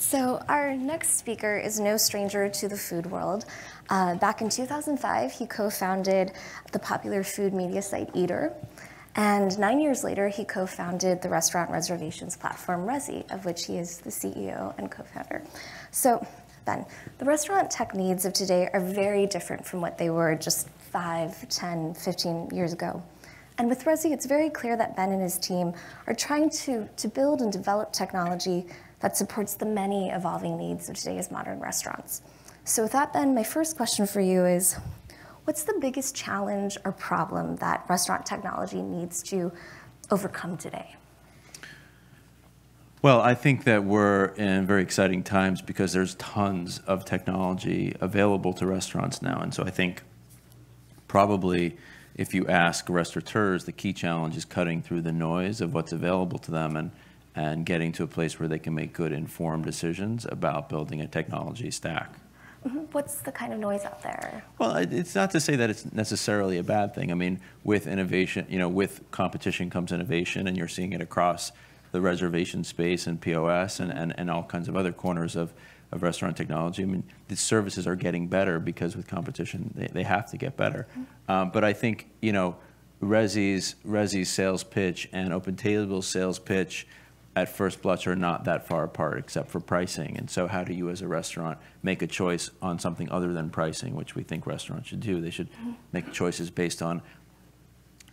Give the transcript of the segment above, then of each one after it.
So our next speaker is no stranger to the food world. Back in 2005, he co-founded the popular food media site Eater. And 9 years later, he co-founded the restaurant reservations platform Resy, of which he is the CEO and co-founder. So, Ben, the restaurant tech needs of today are very different from what they were just 5, 10, 15 years ago. And with Resy, it's very clear that Ben and his team are trying to build and develop technology that supports the many evolving needs of today's modern restaurants. So with that, Ben, my first question for you is, what's the biggest challenge or problem that restaurant technology needs to overcome today? Well, I think that we're in very exciting times because there's tons of technology available to restaurants now. And so I think probably if you ask restaurateurs, the key challenge is cutting through the noise of what's available to them and getting to a place where they can make good informed decisions about building a technology stack. What's the kind of noise out there? Well, it's not to say that it's necessarily a bad thing. I mean, with innovation, with competition comes innovation, and you're seeing it across the reservation space and POS and all kinds of other corners of restaurant technology. I mean, the services are getting better because with competition, they have to get better. But I think, Resy's sales pitch and OpenTable's sales pitch at first blush are not that far apart except for pricing. And so how do you as a restaurant make a choice on something other than pricing, which we think restaurants should do? They should make choices based on,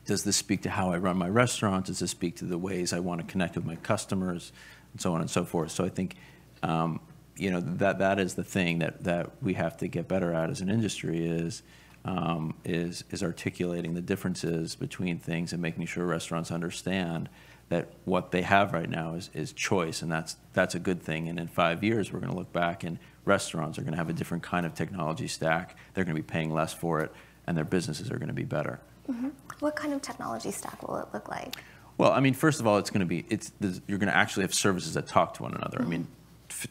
does this speak to how I run my restaurant? Does this speak to the ways I want to connect with my customers? And so on and so forth. So I think that is the thing that we have to get better at as an industry is articulating the differences between things and making sure restaurants understand that what they have right now is choice, and that's a good thing. And in 5 years, we're going to look back, and restaurants are going to have a different kind of technology stack. They're going to be paying less for it, and their businesses are going to be better. What kind of technology stack will it look like? Well, I mean, first of all, you're going to actually have services that talk to one another. I mean,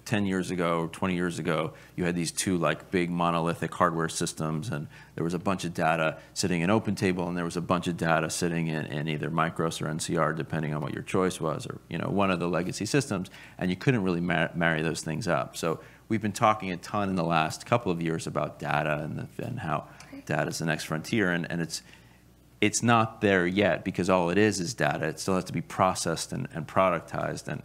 10 years ago or 20 years ago, you had these two big monolithic hardware systems, and there was a bunch of data sitting in OpenTable, and there was a bunch of data sitting in either Micros or NCR, depending on what your choice was, or one of the legacy systems, and you couldn't really marry those things up. So we've been talking a ton in the last couple of years about data and how data is the next frontier, and it's not there yet because all it is data. It still has to be processed and productized and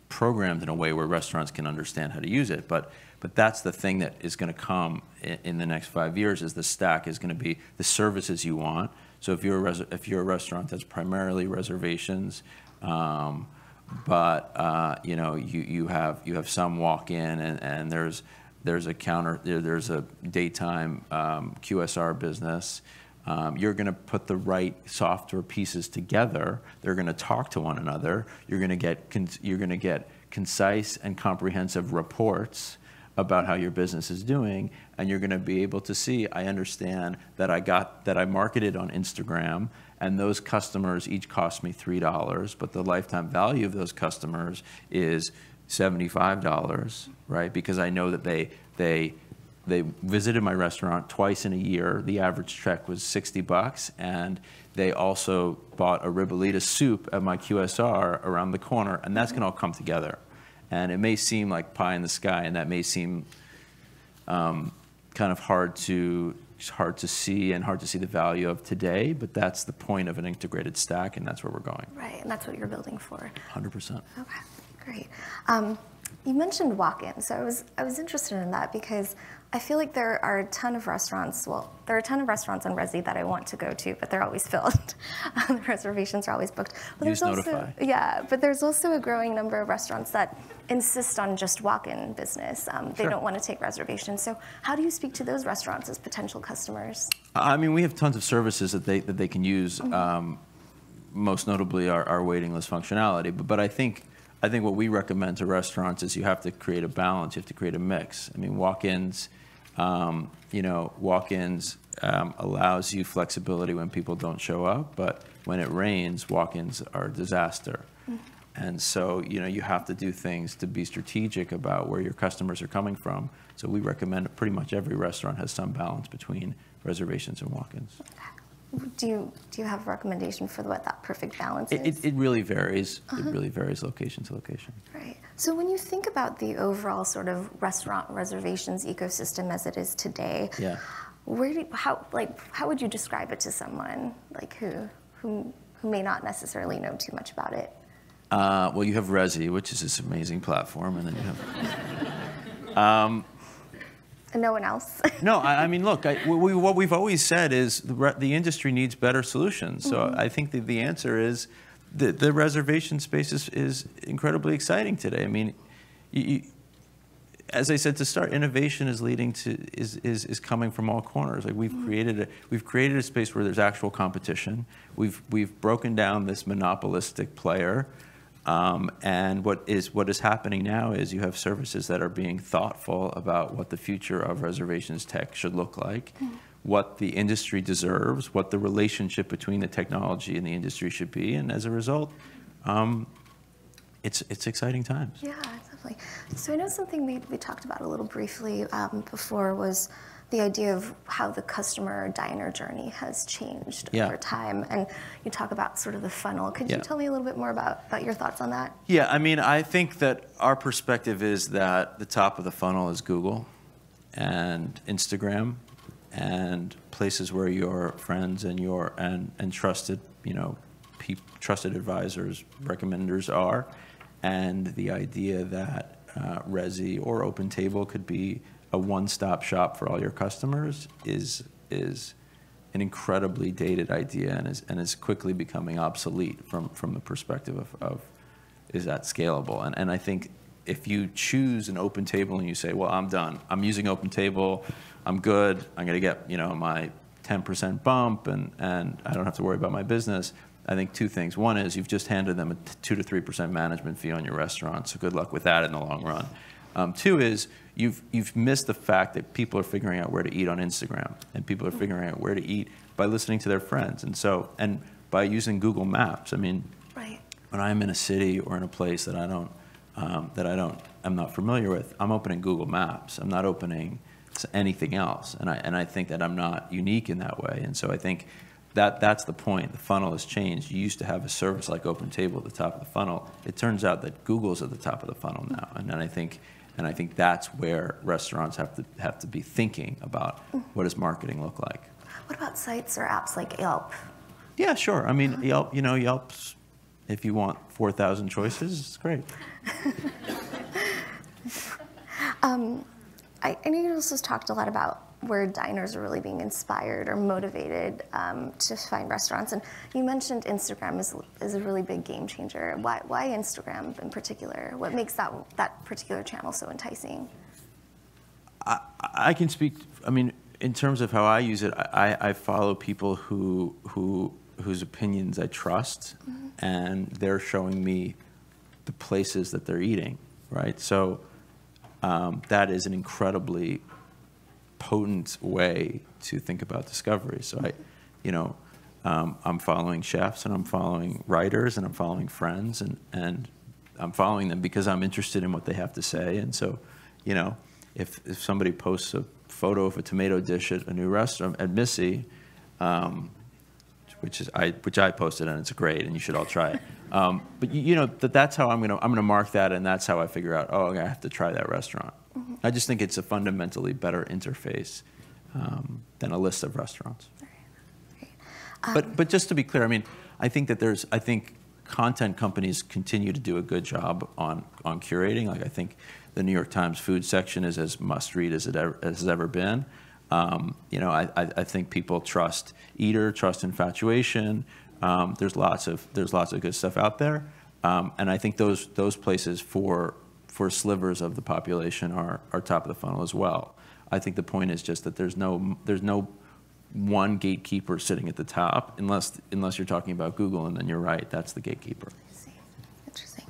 programmed in a way where restaurants can understand how to use it. But that's the thing that is going to come in the next 5 years. Is the stack is going to be the services you want. So if you're a restaurant that's primarily reservations, but you have some walk in and there's a daytime QSR business. You're going to put the right software pieces together. They're going to talk to one another. You're going to get concise and comprehensive reports about how your business is doing, and you're going to be able to see, I understand that I marketed on Instagram, and those customers each cost me $3, but the lifetime value of those customers is $75, right? Because I know that they visited my restaurant twice in a year. The average check was $60, and they also bought a ribollita soup at my QSR around the corner, and that's going to all come together. And it may seem like pie in the sky, and that may seem kind of hard to see and hard to see the value of today, but that's the point of an integrated stack, and that's where we're going. Right, and that's what you're building for. 100%. Okay, great. You mentioned walk-ins, so I was interested in that because I feel like there are a ton of restaurants. Well, there are a ton of restaurants on Resy that I want to go to, but they're always filled. The reservations are always booked. But Use Notify. But there's also a growing number of restaurants that insist on just walk-in business. They don't want to take reservations. So how do you speak to those restaurants as potential customers? I mean, we have tons of services that they can use. Most notably, our waiting list functionality. But I think what we recommend to restaurants is you have to create a balance. You have to create a mix. I mean, walk-ins. Walk-ins allows you flexibility when people don't show up, but when it rains, walk-ins are a disaster. And so, you have to do things to be strategic about where your customers are coming from. So we recommend pretty much every restaurant has some balance between reservations and walk-ins. Do you have a recommendation for what that perfect balance is? It really varies. It really varies location to location. Right. So when you think about the overall sort of restaurant reservations ecosystem as it is today, Yeah. how would you describe it to someone like who may not necessarily know too much about it? Well, you have Resy, which is this amazing platform, and then you have. And no one else? No, I mean, look, what we've always said is the industry needs better solutions. So I think the answer is the reservation space is incredibly exciting today. I mean, as I said to start, innovation is leading to is coming from all corners. Like we've created a space where there's actual competition. We've broken down this monopolistic player. And what is happening now is you have services that are being thoughtful about what the future of reservations tech should look like, what the industry deserves, what the relationship between the technology and the industry should be, and as a result, it's exciting times. Yeah, definitely. So I know something we talked about a little briefly before was the idea of how the customer diner journey has changed over time. And you talk about sort of the funnel. Could you tell me a little bit more about your thoughts on that? Yeah, I mean, I think that our perspective is that the top of the funnel is Google and Instagram and places where your friends and and trusted, trusted advisors, recommenders are. And the idea that Resy or OpenTable could be a one-stop shop for all your customers is an incredibly dated idea and is quickly becoming obsolete from the perspective of is that scalable? And I think if you choose an OpenTable and you say, well, I'm done. I'm using OpenTable. I'm good. I'm going to get my 10% bump and I don't have to worry about my business. I think two things. One is you've just handed them a 2 to 3% management fee on your restaurant, so good luck with that in the long run. Two is you've missed the fact that people are figuring out where to eat on Instagram, and people are figuring out where to eat by listening to their friends, and by using Google Maps. I mean, when I'm in a city or in a place that I'm not familiar with, I'm opening Google Maps. I'm not opening anything else, and I think that I'm not unique in that way, and so I think that's the point. The funnel has changed. You used to have a service like OpenTable at the top of the funnel. It turns out that Google's at the top of the funnel now, and I think that's where restaurants have to be thinking about what does marketing look like. What about sites or apps like Yelp? Yeah, sure. I mean, Yelp. Yelp's, if you want 4,000 choices, it's great. I know you also talked a lot about where diners are really being inspired or motivated to find restaurants. And you mentioned Instagram is a really big game changer. Why Instagram in particular? What makes that particular channel so enticing? I can speak, I mean, in terms of how I use it, I follow people whose opinions I trust, and they're showing me the places that they're eating, right? So that is an incredibly potent way to think about discovery. So I'm following chefs and I'm following writers and I'm following friends and I'm following them because I'm interested in what they have to say. And so, if somebody posts a photo of a tomato dish at a new restaurant at Missy, which I posted and it's great and you should all try it. But that's how I'm gonna mark that, and that's how I figure out, I have to try that restaurant. I just think it's a fundamentally better interface than a list of restaurants. But just to be clear, I mean, I think content companies continue to do a good job on curating. Like I think the New York Times food section is as must-read as it has ever been. I think people trust Eater, trust Infatuation. There's lots of good stuff out there, and I think those places for slivers of the population are top of the funnel as well. I think the point is just that there's no one gatekeeper sitting at the top, unless you're talking about Google, and then you're right, that's the gatekeeper. I see. Interesting.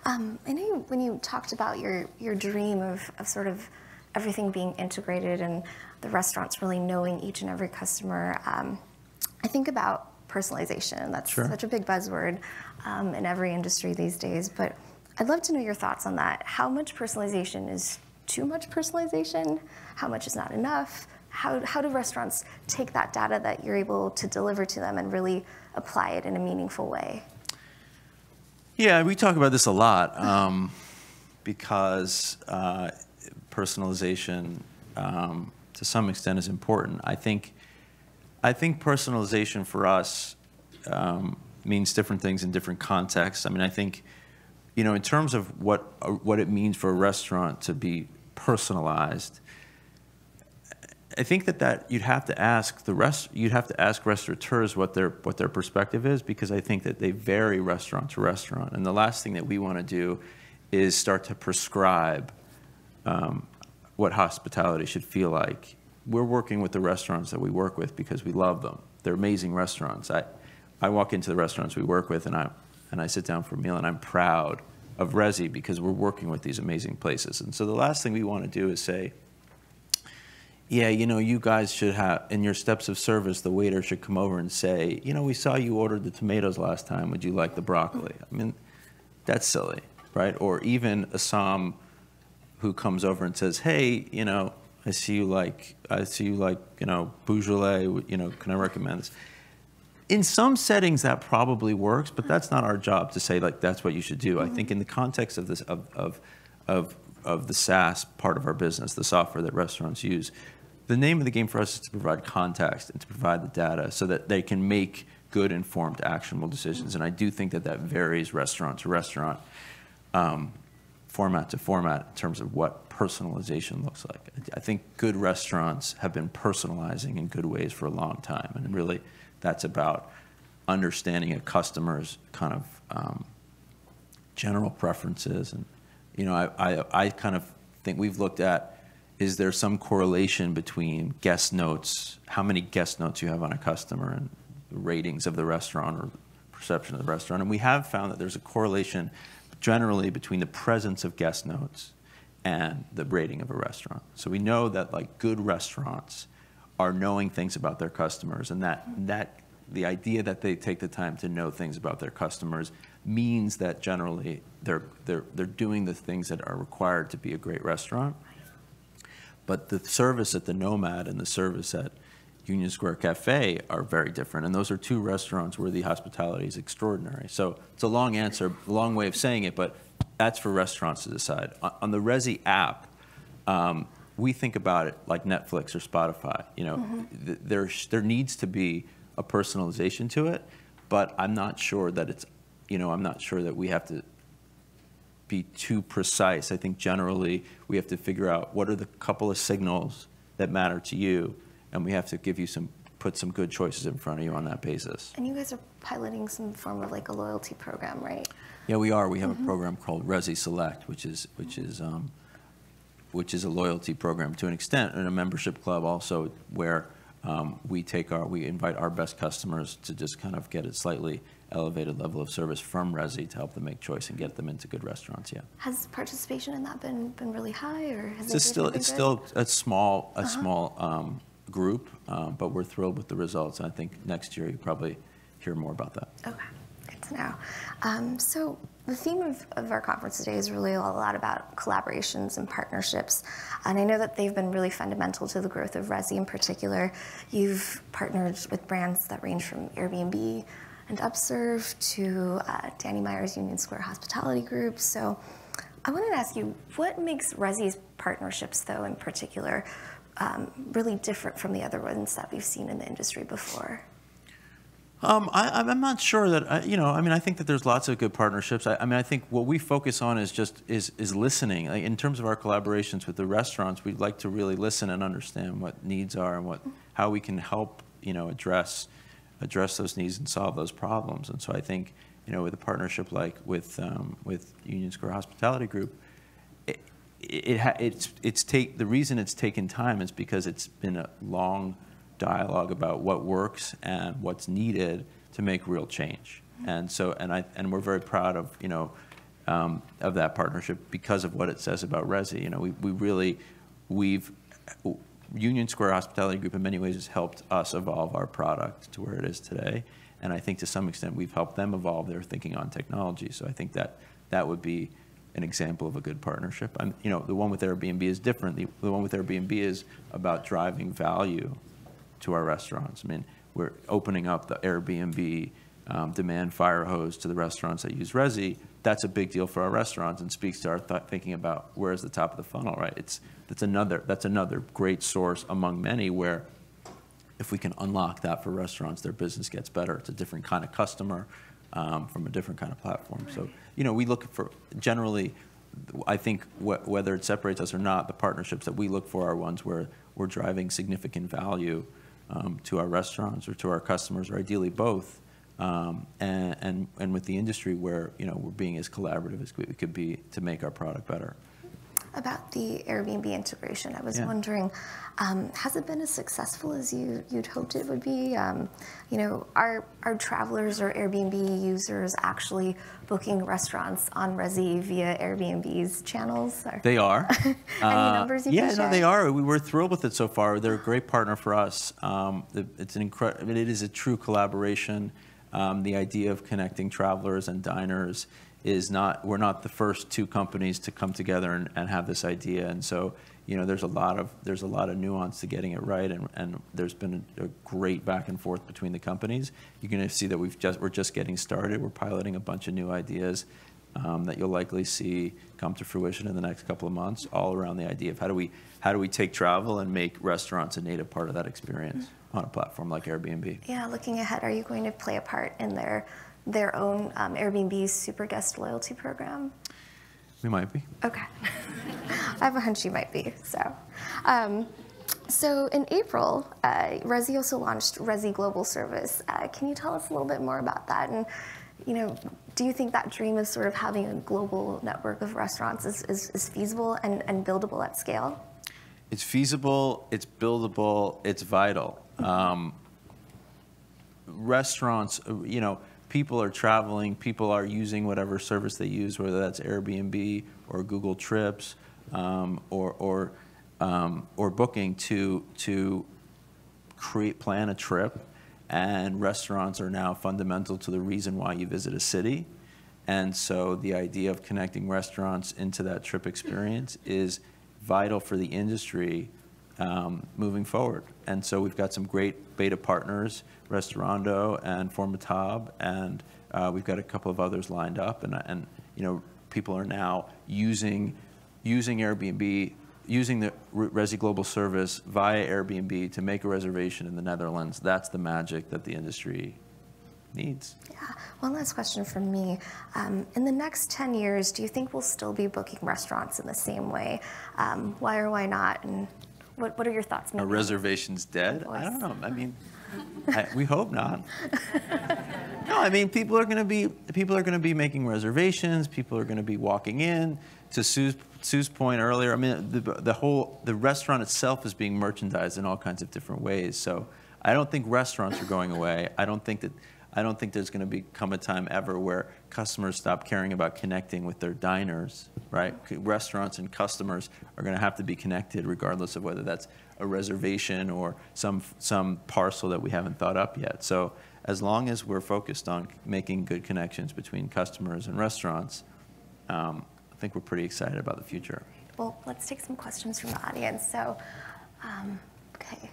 I know when you talked about your dream of sort of everything being integrated and the restaurants really knowing each and every customer, I think about personalization. That's such a big buzzword in every industry these days, but I'd love to know your thoughts on that. How much personalization is too much personalization? How much is not enough? how do restaurants take that data that you're able to deliver to them and really apply it in a meaningful way? Yeah, we talk about this a lot because personalization, to some extent, is important. I think personalization for us means different things in different contexts. I mean, I think, in terms of what it means for a restaurant to be personalized, I think that you'd have to ask restaurateurs what their perspective is, because I think that they vary restaurant to restaurant. And the last thing that we want to do is start to prescribe what hospitality should feel like. We're working with the restaurants that we work with because we love them. They're amazing restaurants. I walk into the restaurants we work with, and I sit down for a meal, and I'm proud of Resy because we're working with these amazing places. And so the last thing we want to do is say, yeah, you guys should have, in your steps of service, the waiter should come over and say, we saw you ordered the tomatoes last time. Would you like the broccoli? I mean, that's silly, right? Or even a som who comes over and says, hey, I see you like, Beaujolais, can I recommend this? In some settings that probably works, but that's not our job to say like that's what you should do. I think in the context of this of the SaaS part of our business, the software that restaurants use, the name of the game for us is to provide context and to provide the data so that they can make good, informed, actionable decisions. And I do think that varies restaurant to restaurant, format to format, in terms of what personalization looks like. I think good restaurants have been personalizing in good ways for a long time, and really that's about understanding a customer's kind of general preferences. And I kind of think we've looked at, is there some correlation between guest notes, how many guest notes you have on a customer, and the ratings of the restaurant or perception of the restaurant? And we have found that there's a correlation generally between the presence of guest notes and the rating of a restaurant. So we know that like good restaurants are knowing things about their customers, and that the idea that they take the time to know things about their customers means that generally they're doing the things that are required to be a great restaurant. But the service at the Nomad and the service at Union Square Cafe are very different, and those are two restaurants where the hospitality is extraordinary. So it's a long answer, a long way of saying it, but that's for restaurants to decide. On the Resy app, we think about it like Netflix or Spotify. There needs to be a personalization to it, but I'm not sure that it's, I'm not sure that we have to be too precise. I think generally we have to figure out what are the couple of signals that matter to you, and we have to put some good choices in front of you on that basis. And you guys are piloting some form of like a loyalty program, right? Yeah, we are. We have a program called Resy Select, which is a loyalty program to an extent, and a membership club also, where we invite our best customers to just kind of get a slightly elevated level of service from Resy to help them make choice and get them into good restaurants. Yeah. Has participation in that been really high, or has it's still a small group, but we're thrilled with the results. I think next year you probably hear more about that. Okay, good to know. So the theme of our conference today is really a lot about collaborations and partnerships, and I know that they've been really fundamental to the growth of Resy in particular. You've partnered with brands that range from Airbnb and Upserve to Danny Meyer's Union Square Hospitality Group. So I wanted to ask you, what makes Resy's partnerships, though, in particular, really different from the other ones that we've seen in the industry before? I'm not sure that, I think that there's lots of good partnerships. I think what we focus on is listening. Like, in terms of our collaborations with the restaurants, we'd like to really listen and understand what needs are and how we can help, address those needs and solve those problems. And so I think, with a partnership like with Union Square Hospitality Group, the reason it's taken time is because it's been a long dialogue about what works and what's needed to make real change. And so, and we're very proud of of that partnership because of what it says about Resy. Union Square Hospitality Group in many ways has helped us evolve our product to where it is today, and I think to some extent we've helped them evolve their thinking on technology. So I think that would be an example of a good partnership. You know, the one with Airbnb is different. The one with Airbnb is about driving value to our restaurants. I mean, we're opening up the Airbnb demand fire hose to the restaurants that use Resy. That's a big deal for our restaurants and speaks to our thinking about where's the top of the funnel, right? That's another great source among many where if we can unlock that for restaurants, their business gets better. It's a different kind of customer from a different kind of platform. So, you know, we look for, generally, I think whether it separates us or not, the partnerships that we look for are ones where we're driving significant value to our restaurants or to our customers, or ideally both, and with the industry where, you know, we're being as collaborative as we could be to make our product better. About the Airbnb integration, I was wondering, has it been as successful as you'd hoped it would be? You know, are travelers or Airbnb users actually booking restaurants on Resy via Airbnb's channels? Or They are. Any numbers you can share? No, they are. We're thrilled with it so far. They're a great partner for us. It's it is a true collaboration. The idea of connecting travelers and diners is not, we're not the first two companies to come together and have this idea. And so, you know, there's a lot of nuance to getting it right, and there's been a great back and forth between the companies. You're going to see that we're just getting started. We're piloting a bunch of new ideas that you'll likely see come to fruition in the next couple of months, all around the idea of how do we take travel and make restaurants a native part of that experience on a platform like Airbnb. Yeah, looking ahead, are you going to play a part in their own Airbnb's Super Guest Loyalty Program? We might be. Okay. I have a hunch you might be. So in April, Resy also launched Resy Global Service. Can you tell us a little bit more about that? And, you know, do you think that dream of sort of having a global network of restaurants is feasible and buildable at scale? It's feasible, it's buildable, it's vital. Restaurants, you know, people are traveling, people are using whatever service they use, whether that's Airbnb or Google Trips or booking to plan a trip. And restaurants are now fundamental to the reason why you visit a city. And so the idea of connecting restaurants into that trip experience is vital for the industry moving forward. And so we've got some great beta partners, Restaurando and Formatab, and we've got a couple of others lined up. And you know, people are now using Airbnb, using the Resy Global Service via Airbnb to make a reservation in the Netherlands. That's the magic that the industry needs. Yeah. One last question from me. In the next 10 years, do you think we'll still be booking restaurants in the same way? Why or why not? And what are your thoughts? Are reservations dead? I don't know. I mean, we hope not. No, I mean, people are going to be making reservations. People are going to be walking in. To Sue's point earlier, I mean, the restaurant itself is being merchandised in all kinds of different ways. So I don't think restaurants are going away. I don't think there's going to become a time ever where customers stop caring about connecting with their diners, right? Restaurants and customers are going to have to be connected regardless of whether that's a reservation or some parcel that we haven't thought up yet. So as long as we're focused on making good connections between customers and restaurants, I think we're pretty excited about the future. Well, let's take some questions from the audience. So, okay.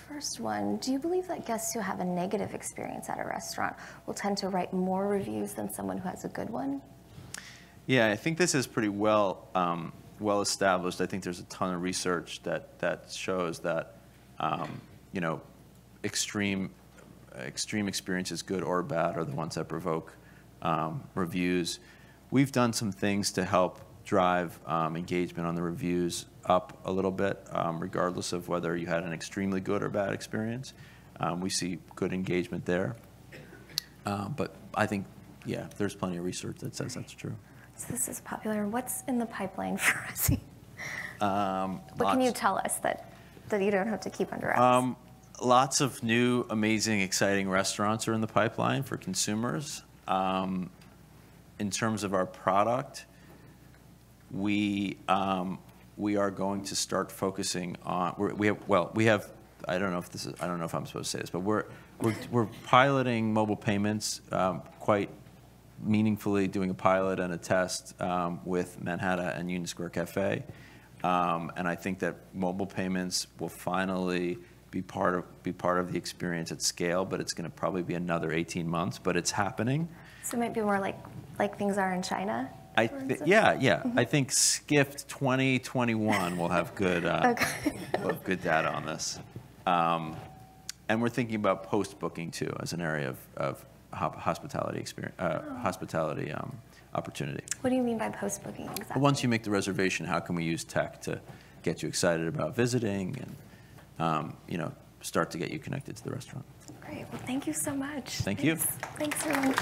First one, do you believe that guests who have a negative experience at a restaurant will tend to write more reviews than someone who has a good one? Yeah, I think this is pretty well established. I think there's a ton of research that shows that you know, extreme experiences, good or bad, are the ones that provoke reviews. We've done some things to help drive engagement on the reviews up a little bit, regardless of whether you had an extremely good or bad experience. We see good engagement there. But I think, yeah, there's plenty of research that says that's true. So this is popular. What's in the pipeline for Resy? What can you tell us that you don't have to keep under wraps? Lots of new, amazing, exciting restaurants are in the pipeline for consumers. In terms of our product, we are going to start focusing on. We have. I don't know if I'm supposed to say this, but we're piloting mobile payments quite meaningfully doing a pilot and a test with Manhattan and Union Square Cafe. And I think that mobile payments will finally be part of the experience at scale, but it's going to probably be another 18 months, but it's happening. So it might be more like things are in China? Yeah. I think Skift 2021 will have good, Okay. we'll have good data on this. And we're thinking about post-booking too as an area of hospitality experience, hospitality opportunity. What do you mean by post-booking exactly? Once you make the reservation, how can we use tech to get you excited about visiting and start to get you connected to the restaurant? Great. Well, thank you so much. Thank you. Thanks everyone.